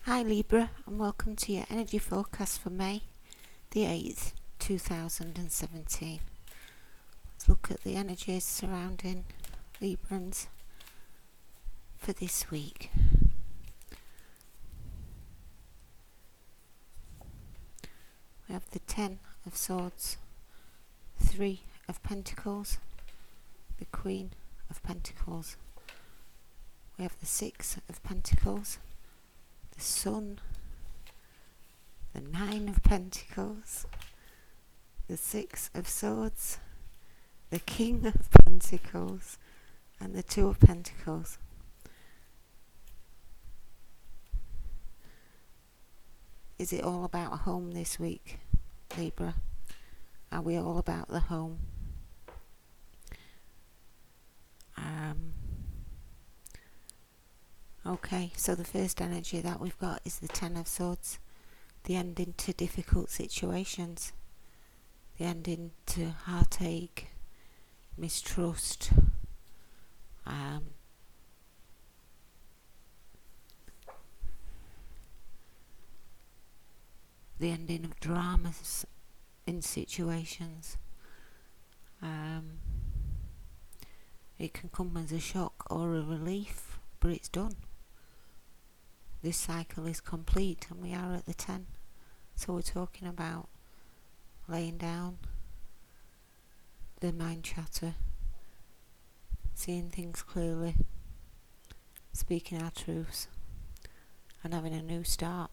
Hi Libra, and welcome to your energy forecast for May the 8th, 2017. Let's look at the energies surrounding Librans for this week. We have the 10 of Swords, 3 of Pentacles, the Queen of Pentacles. We have the 6 of Pentacles, the Sun, the 9 of Pentacles, the 6 of Swords, the King of Pentacles, and the 2 of Pentacles. Is it all about a home this week, Libra? Are we all about the home? Okay, so the first energy that we've got is the 10 of Swords, the ending to difficult situations, the ending to heartache, mistrust, the ending of dramas in situations. It can come as a shock or a relief, but it's done. This cycle is complete and we are at the 10. So we're talking about laying down the mind chatter, seeing things clearly, speaking our truths, and having a new start.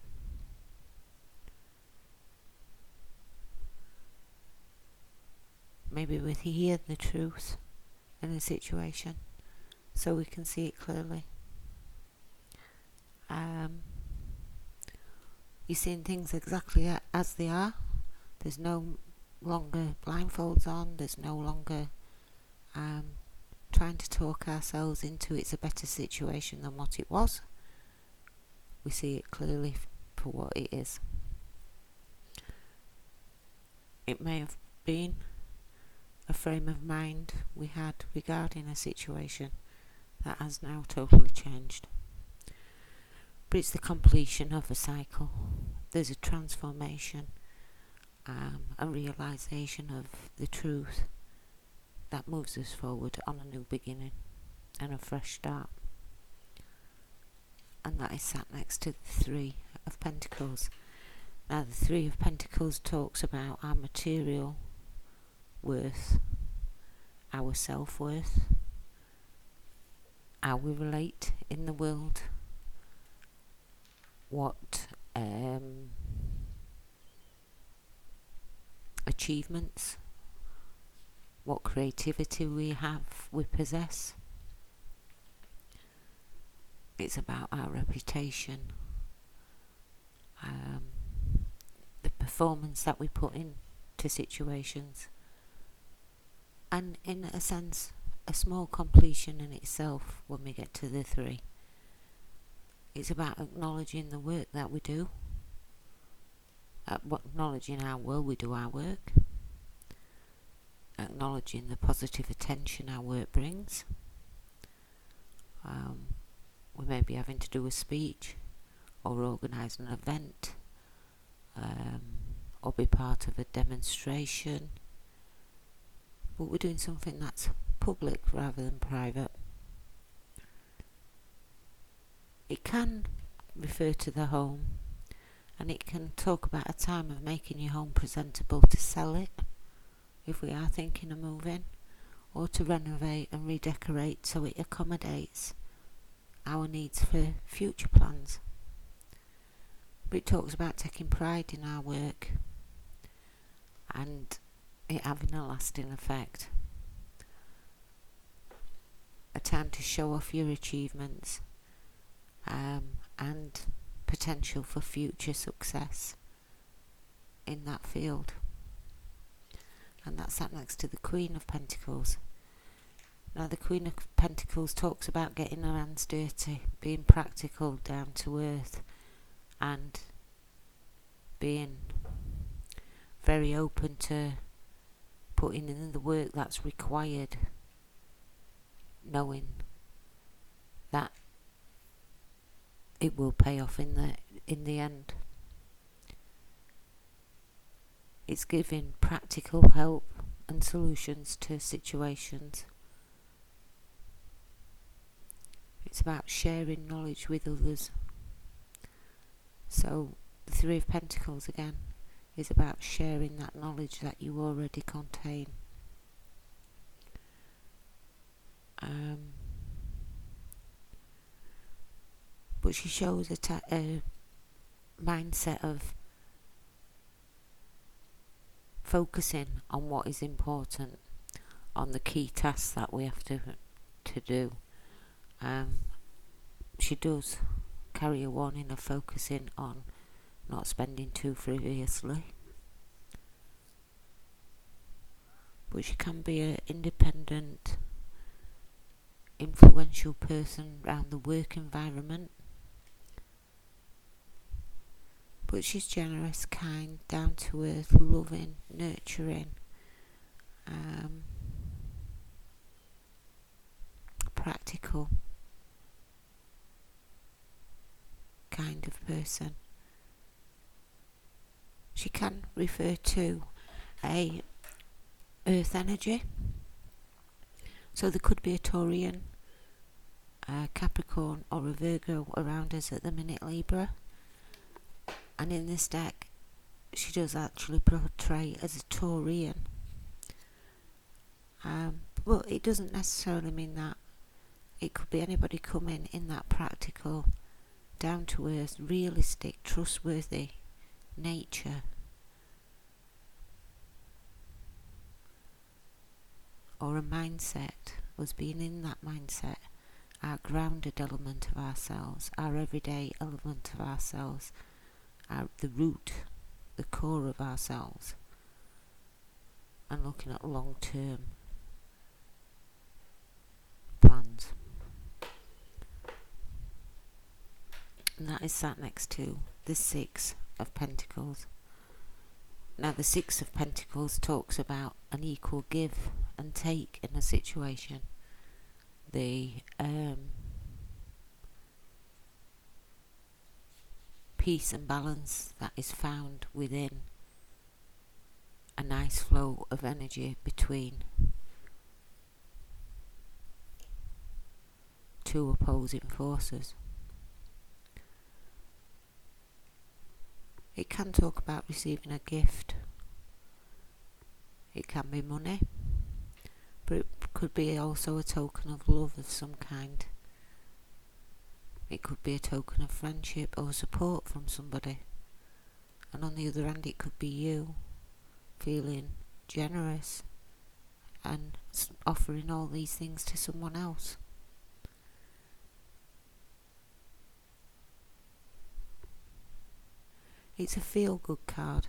Maybe we hear the truth in the situation so we can see it clearly. You're seeing things exactly as they are. There's no longer blindfolds on. There's no longer trying to talk ourselves into it's a better situation than what it was. We see it clearly for what it is. It may have been a frame of mind we had regarding a situation that has now totally changed. But it's the completion of a cycle. There's a transformation, a realization of the truth that moves us forward on a new beginning and a fresh start. And that is sat next to the 3 of Pentacles. Now the 3 of Pentacles talks about our material worth, our self-worth, how we relate in the world, what achievements, what creativity we possess. It's about our reputation, the performance that we put into situations, and in a sense a small completion in itself when we get to the 3. It's about acknowledging the work that we do, acknowledging how well we do our work, acknowledging the positive attention our work brings. We may be having to do a speech or organise an event, or be part of a demonstration, but we're doing something that's public rather than private. It can refer to the home, and it can talk about a time of making your home presentable to sell it, if we are thinking of moving, or to renovate and redecorate so it accommodates our needs for future plans. But it talks about taking pride in our work and it having a lasting effect. A time to show off your achievements, and potential for future success in that field. And that's sat next to the Queen of Pentacles. Now the Queen of Pentacles talks about getting her hands dirty, being practical, down to earth, and being very open to putting in the work that's required, knowing that it will pay off in in the end. It's giving practical help and solutions to situations. It's about sharing knowledge with others. So the Three of Pentacles again is about sharing that knowledge that you already contain. But she shows a mindset of focusing on what is important, on the key tasks that we have to do. She does carry a warning of focusing on not spending too frivolously. But she can be an independent, influential person around the work environment. But she's generous, kind, down to earth, loving, nurturing, practical kind of person. She can refer to a earth energy. So there could be a Taurian, a Capricorn or a Virgo around us at the minute, Libra. And in this deck, she does actually portray as a Taurian. But it doesn't necessarily mean that. It could be anybody coming in that practical, down-to-earth, realistic, trustworthy nature. Or a mindset, us being in that mindset, our grounded element of ourselves, our everyday element of ourselves, the root, the core of ourselves, and looking at long-term plans. And that is sat next to the Six of Pentacles. Now the Six of Pentacles talks about an equal give and take in a situation. The peace and balance that is found within a nice flow of energy between two opposing forces. It can talk about receiving a gift. It can be money, but it could be also a token of love of some kind. It could be a token of friendship or support from somebody. And on the other hand, it could be you feeling generous and offering all these things to someone else. It's a feel-good card.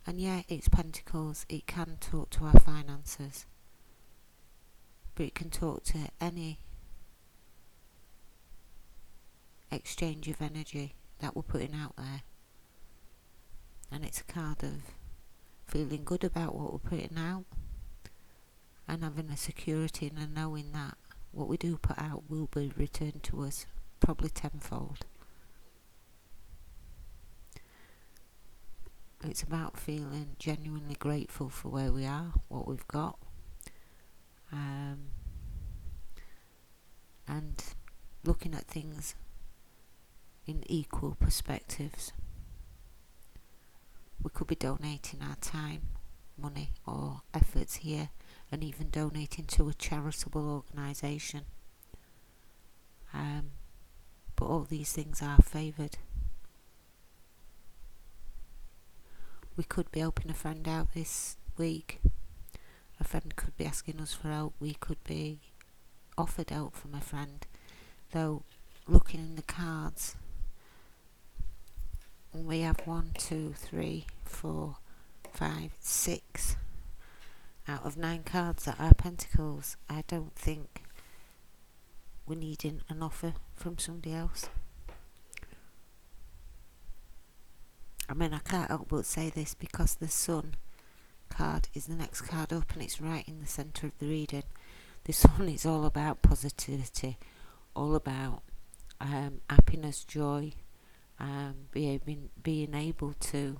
And yeah, it's Pentacles. It can talk to our finances. But it can talk to any exchange of energy that we're putting out there. And it's a card of feeling good about what we're putting out and having a security and a knowing that what we do put out will be returned to us, probably tenfold. It's about feeling genuinely grateful for where we are, what we've got, and looking at things in equal perspectives. We could be donating our time, money or efforts here, and even donating to a charitable organisation. But all these things are favoured. We could be helping a friend out this week. A friend could be asking us for help. We could be offered help from a friend. Though, looking in the cards, we have 1, 2, 3, 4, 5, 6 out of 9 cards that are Pentacles. I don't think we're needing an offer from somebody else. I mean, I can't help but say this because the Sun card is the next card up and it's right in the centre of the reading. The Sun is all about positivity, all about happiness, joy, being able to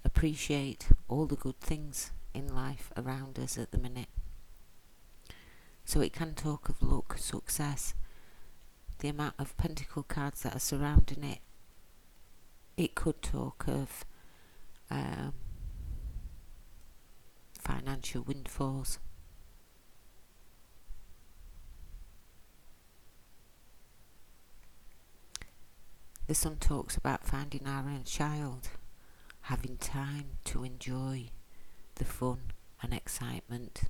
appreciate all the good things in life around us at the minute. So it can talk of luck, success, the amount of pentacle cards that are surrounding it. It could talk of financial windfalls. The Sun talks about finding our own child, having time to enjoy the fun and excitement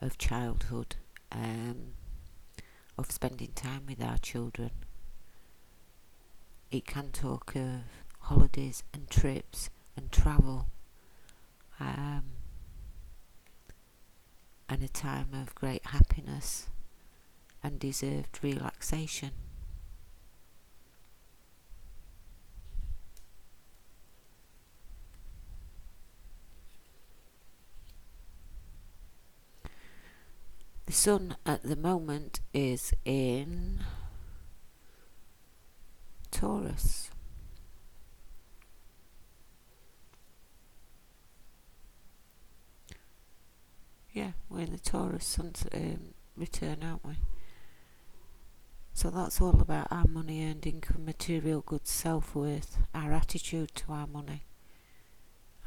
of childhood, of spending time with our children. It can talk of holidays and trips and travel, and a time of great happiness and deserved relaxation. The Sun at the moment is in Taurus. Yeah, we're in the Taurus Sun's return, aren't we? So that's all about our money, earned income, material goods, self-worth, our attitude to our money,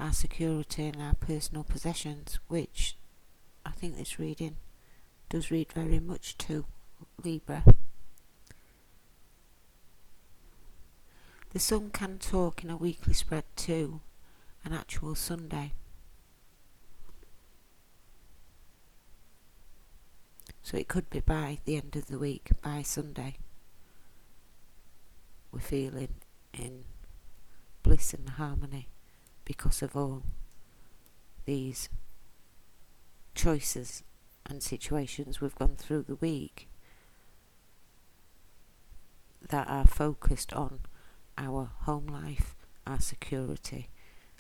our security and our personal possessions, which I think this reading does read very much to Libra. The Sun can talk in a weekly spread to an actual Sunday. So it could be by the end of the week, by Sunday, we're feeling in bliss and harmony because of all these choices and situations we've gone through the week that are focused on our home life, our security,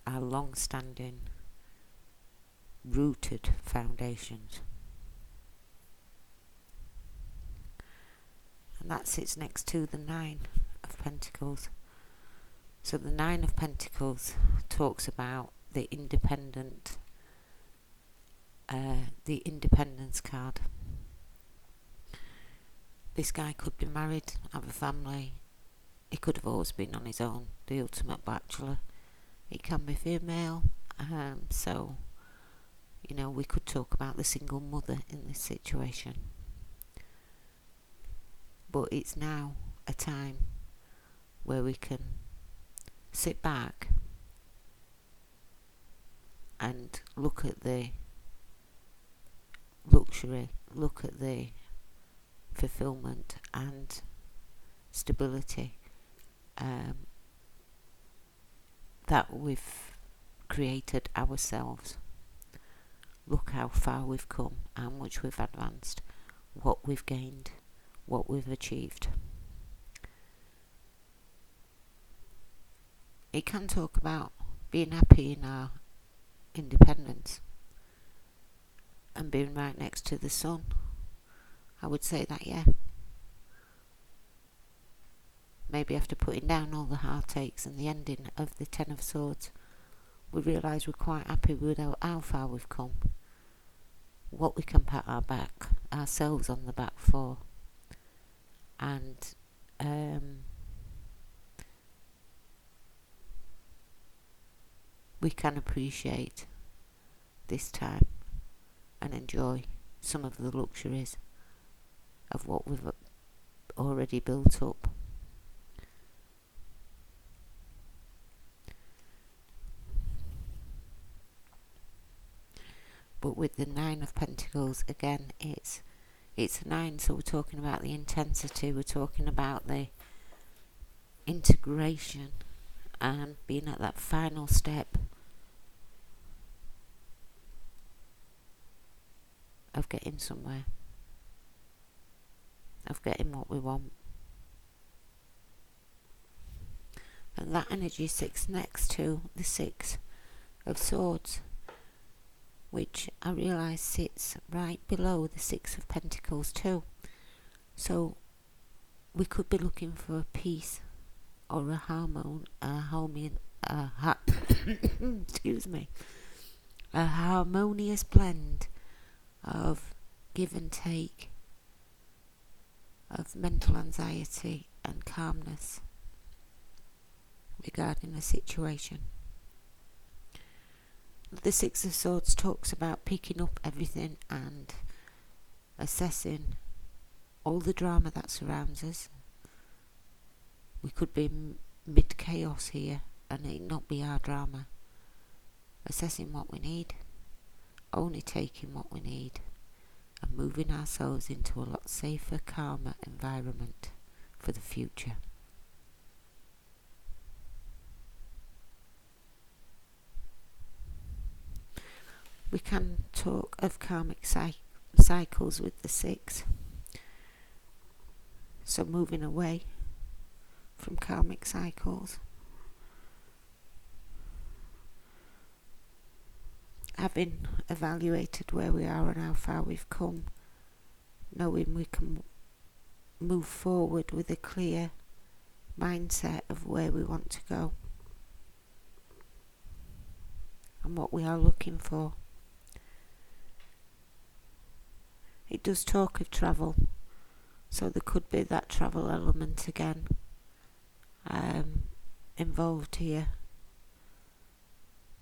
our long-standing, rooted foundations. And that sits next to the Nine of Pentacles. So the Nine of Pentacles talks about the independence card. This guy could be married, have a family. He could have always been on his own, the ultimate bachelor. He can be female, so we could talk about the single mother in this situation. But it's now a time where we can sit back and look at the luxury, look at the fulfillment and stability that we've created ourselves. Look how far we've come, how much we've advanced, what we've gained, what we've achieved. It can talk about being happy in our independence and being right next to the Sun. I would say that, yeah. Maybe after putting down all the heartaches and the ending of the Ten of Swords, we realise we're quite happy with how far we've come, what we can pat ourselves on the back for, and we can appreciate this time and enjoy some of the luxuries of what we've already built up. But with the Nine of Pentacles, again, it's a 9, so we're talking about the intensity, we're talking about the integration and being at that final step of getting somewhere, of getting what we want. And that energy sits next to the Six of Swords, which I realise sits right below the Six of Pentacles too. So we could be looking for a piece or excuse me, a harmonious blend of give and take, of mental anxiety and calmness regarding the situation. The Six of Swords talks about picking up everything and assessing all the drama that surrounds us. We could be mid-chaos here and it not be our drama. Assessing what we need, only taking what we need, and moving ourselves into a lot safer, calmer environment for the future. We can talk of karmic cycles with the Six. So moving away from karmic cycles. Having evaluated where we are and how far we've come, knowing we can move forward with a clear mindset of where we want to go and what we are looking for. It does talk of travel, so there could be that travel element again involved here,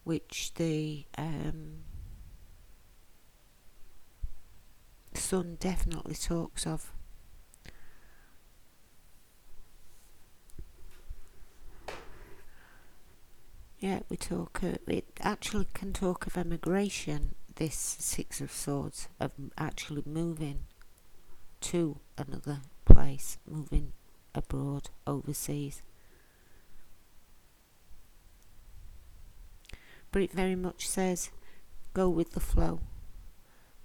which the Sun definitely talks of. Yeah, it actually can talk of emigration, this Six of Swords, of actually moving to another place, moving abroad, overseas. But it very much says, go with the flow.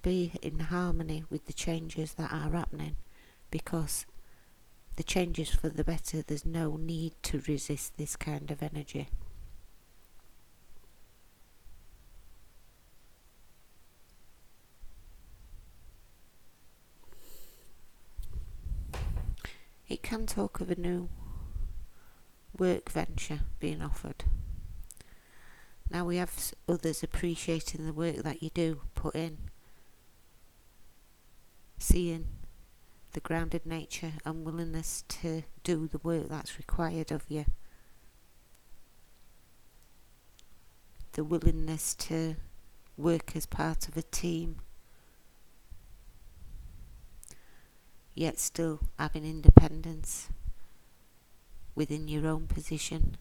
Be in harmony with the changes that are happening, because the changes for the better. There's no need to resist this kind of energy. It can talk of a new work venture being offered. Now we have others appreciating the work that you do put in, seeing the grounded nature and willingness to do the work that's required of you, the willingness to work as part of a team, yet still having independence within your own position.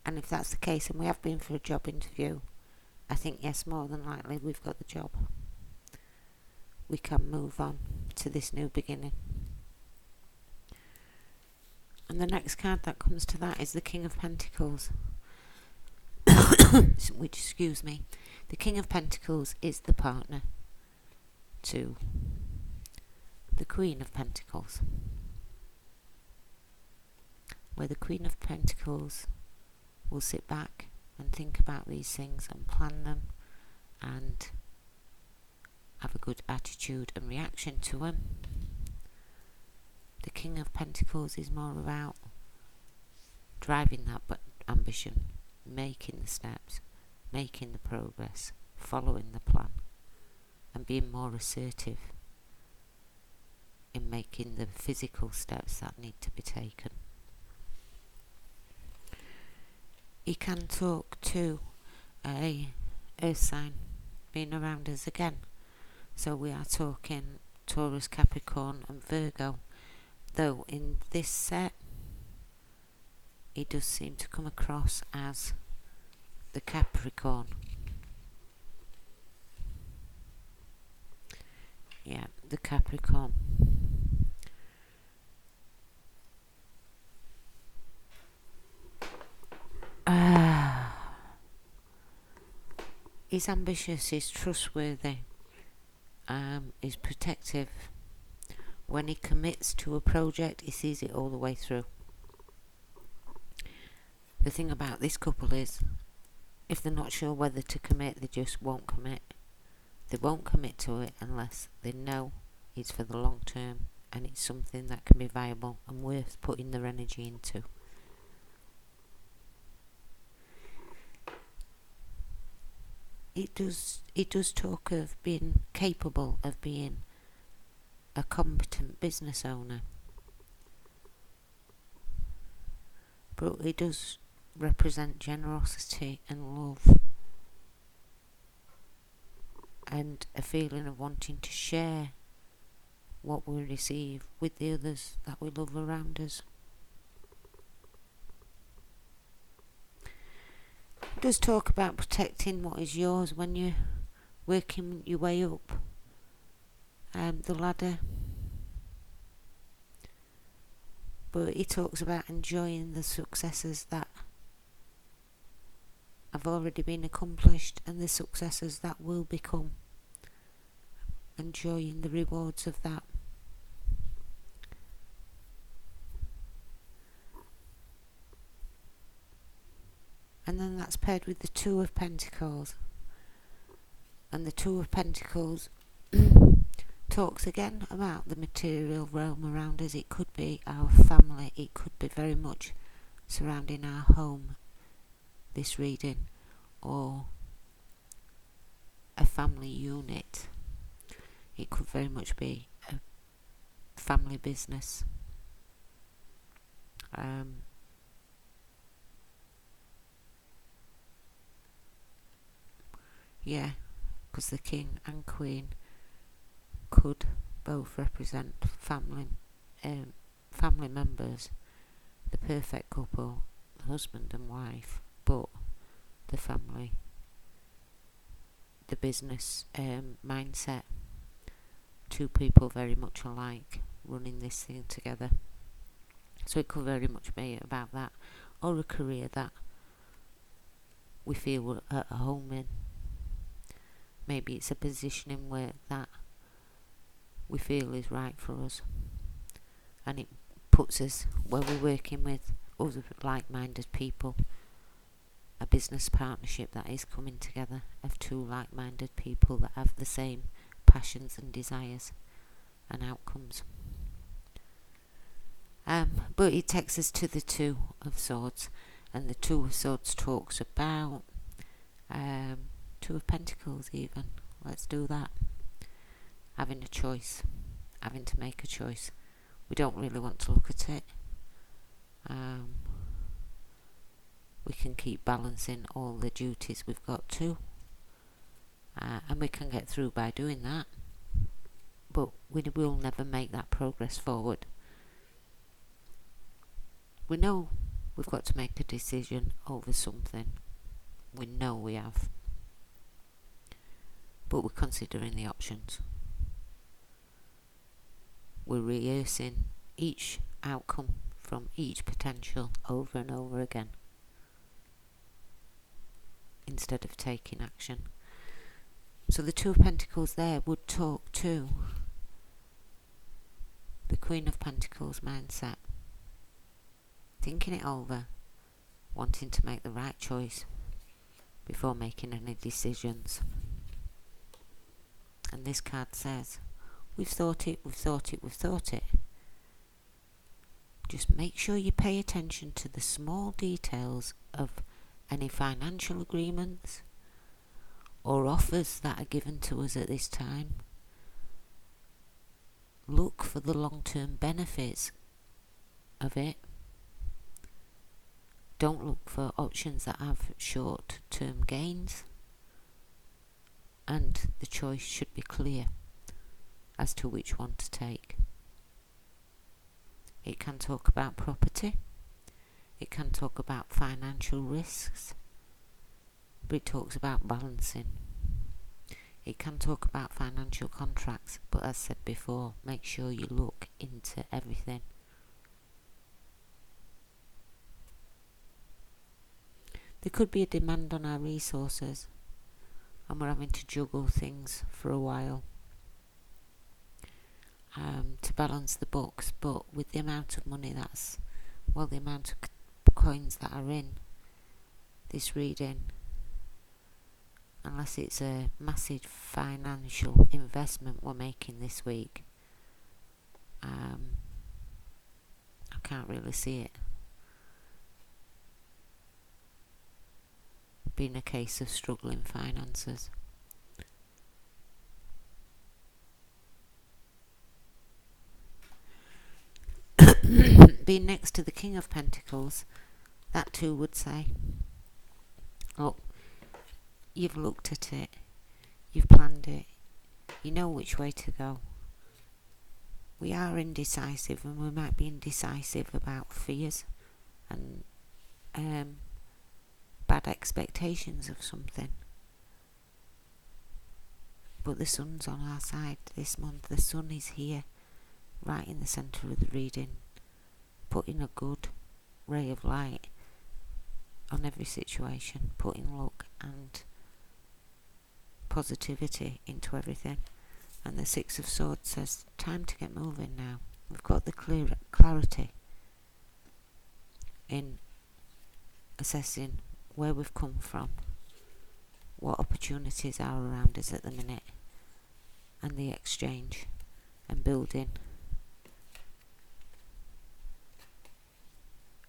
And if that's the case, and we have been for a job interview, I think yes, more than likely we've got the job. We can move on to this new beginning. And the next card that comes to that is the King of Pentacles. Which, excuse me, the King of Pentacles is the partner to the Queen of Pentacles, where the Queen of Pentacles will sit back and think about these things and plan them and have a good attitude and reaction to them. The King of Pentacles is more about driving that ambition, making the steps, making the progress, following the plan, and being more assertive in making the physical steps that need to be taken. He can talk to a earth sign being around us again. So we are talking Taurus, Capricorn and Virgo. Though in this set, he does seem to come across as the Capricorn. Yeah, the Capricorn. He's ambitious, he's trustworthy, he's protective. When he commits to a project, he sees it all the way through. The thing about this couple is, if they're not sure whether to commit, they just won't commit. They won't commit to it unless they know it's for the long term and it's something that can be viable and worth putting their energy into. It does talk of being capable of being a competent business owner, but it does represent generosity and love and a feeling of wanting to share what we receive with the others that we love around us. It does talk about protecting what is yours when you're working your way up the ladder, but it talks about enjoying the successes that have already been accomplished and the successes that will become, enjoying the rewards of that. And then that's paired with the Two of Pentacles, and the Two of Pentacles talks again about the material realm around us. It could be our family, it could be very much surrounding our home, this reading, or a family unit. It could very much be a family business. Yeah, because the King and Queen could both represent family members, the perfect couple, husband and wife, but the family, the business mindset, two people very much alike running this thing together. So it could very much be about that, or a career that we feel we're at home in. Maybe it's a positioning where that we feel is right for us, and it puts us where we're working with other like-minded people, a business partnership that is coming together of two like-minded people that have the same passions and desires and outcomes. But it takes us to the Two of Swords, and the Two of Swords talks about Two of Pentacles even. Let's do that. Having a choice, having to make a choice. We don't really want to look at it. We can keep balancing all the duties we've got to, and we can get through by doing that, but we will never make that progress forward. We know we've got to make a decision over something. We know we have, but we're considering the options. We're rehearsing each outcome from each potential over and over again, instead of taking action. So the Two of Pentacles there would talk to the Queen of Pentacles mindset, thinking it over, wanting to make the right choice before making any decisions. And this card says, we've thought it, we've thought it, we've thought it. Just make sure you pay attention to the small details of any financial agreements or offers that are given to us at this time. Look for the long-term benefits of it. Don't look for options that have short-term gains. And the choice should be clear as to which one to take. It can talk about property. It can talk about financial risks. But it talks about balancing. It can talk about financial contracts, but as said before, make sure you look into everything. There could be a demand on our resources, and we're having to juggle things for a while to balance the books, but with the amount of money the amount of coins that are in this reading, unless it's a massive financial investment we're making this week, I can't really see it being a case of struggling finances. Being next to the King of Pentacles, that too would say, oh, you've looked at it, you've planned it, you know which way to go. We are indecisive, and we might be indecisive about fears and bad expectations of something. But the sun's on our side this month. The sun is here, right in the centre of the reading, putting a good ray of light on every situation, putting luck and positivity into everything. And the Six of Swords says, time to get moving now. We've got the clarity in assessing where we've come from, what opportunities are around us at the minute, and the exchange and building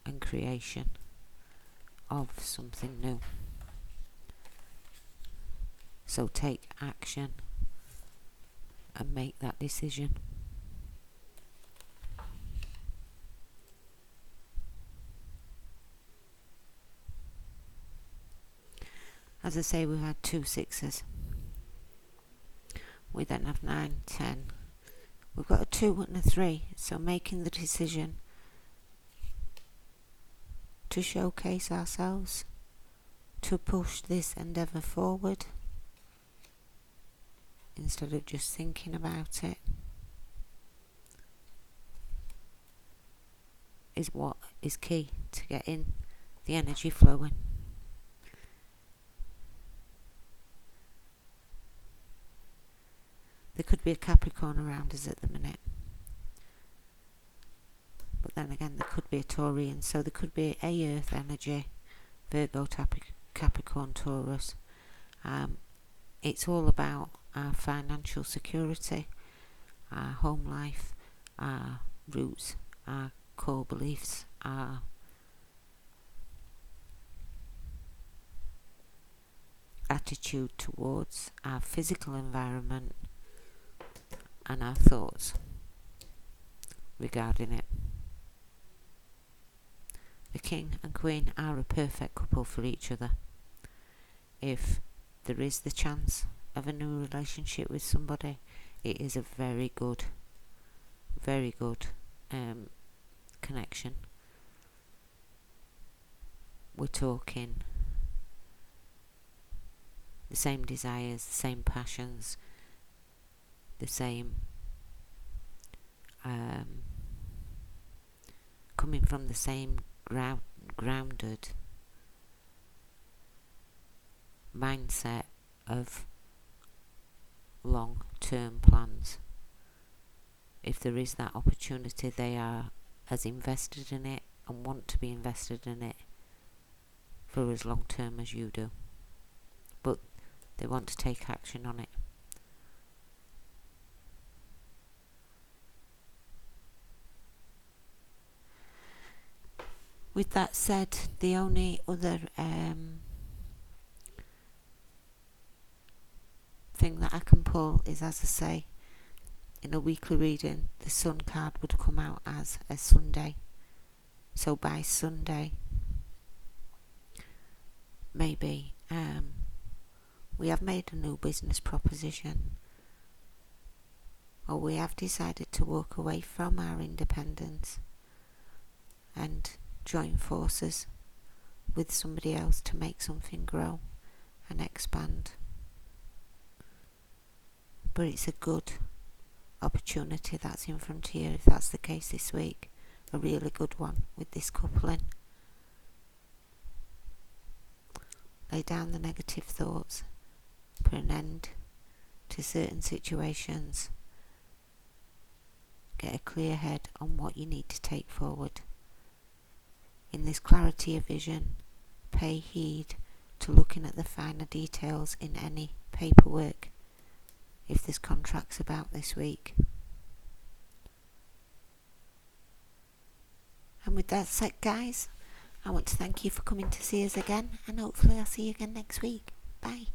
and creation of something new. So take action and make that decision. As I say, we had 2 sixes. We then have 9, 10. We've got a 2 and a 3, so making the decision to showcase ourselves, to push this endeavour forward, instead of just thinking about it, is what is key to getting the energy flowing. There could be a Capricorn around us at the minute, but then again there could be a Taurian, so there could be a Earth energy, Virgo, Capricorn, Taurus. It's all about our financial security, our home life, our roots, our core beliefs, our attitude towards our physical environment, and our thoughts regarding it. The King and Queen are a perfect couple for each other. If there is the chance of a new relationship with somebody, it is a very good connection. We're talking the same desires, the same passions, the same coming from the same grounded mindset of long-term plans. If there is that opportunity, they are as invested in it and want to be invested in it for as long term as you do, but they want to take action on it. With that said, the only other thing that I can pull is, as I say, in a weekly reading, the Sun card would come out as a Sunday. So by Sunday, maybe we have made a new business proposition, or we have decided to walk away from our independence and join forces with somebody else to make something grow and expand. But it's a good opportunity that's in front of you, if that's the case this week. A really good one with this coupling. Lay down the negative thoughts, put an end to certain situations, get a clear head on what you need to take forward. In this clarity of vision, pay heed to looking at the finer details in any paperwork, if there's contracts about this week. And with that said, guys, I want to thank you for coming to see us again, and hopefully I'll see you again next week. Bye.